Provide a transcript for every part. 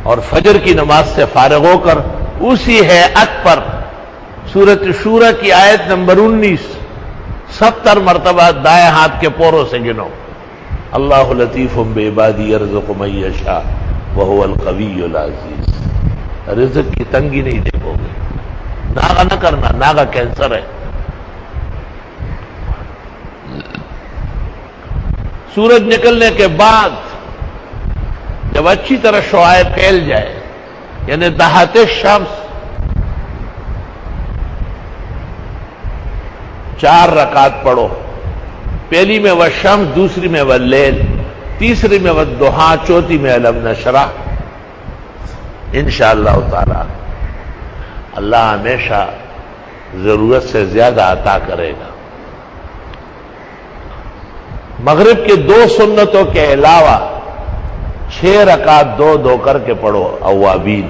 اور فجر کی نماز سے فارغ ہو کر اسی ہیئت پر سورۃ شورى کی آیت نمبر 19 70 مرتبہ دائیں ہاتھ کے پوروں سے گنو. اللہ لطیف بعبادی یرزق من یشاء وہو القوی العزیز. رزق کی تنگی نہیں دیکھو گے. ناغا نہ کرنا، ناغا کینسر ہے. سورج نکلنے کے بعد جب اچھی طرح شعاع پھیل جائے، یعنی دہات شمس، 4 رکعت پڑھو. پہلی میں والشمس، دوسری میں واللیل، تیسری میں والضحیٰ، چوتھی میں الم نشرح. انشاءاللہ تعالی اللہ ہمیشہ ضرورت سے زیادہ عطا کرے گا. مغرب کے 2 سنتوں کے علاوہ 6 رکعت 2 کر کے پڑھو اوابین.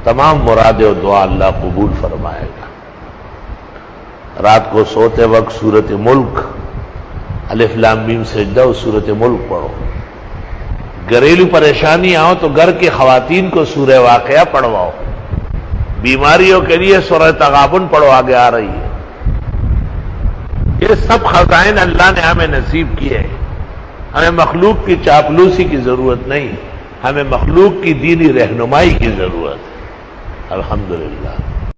تمام مرادیں و دعا اللہ قبول فرمائے گا. رات کو سوتے وقت سورۃ ملک، الف لام میم سجدہ، سورۃ ملک پڑھو. گھریلو پریشانی آؤ تو گھر کی خواتین کو سورہ واقعہ پڑھواؤ. بیماریوں کے لیے سورہ تغابن پڑھو، آگے آ رہی ہے. یہ سب خزائن اللہ نے ہمیں نصیب کیے ہیں. ہمیں مخلوق کی چاپلوسی کی ضرورت نہیں، ہمیں مخلوق کی دینی رہنمائی کی ضرورت ہے. الحمدللہ.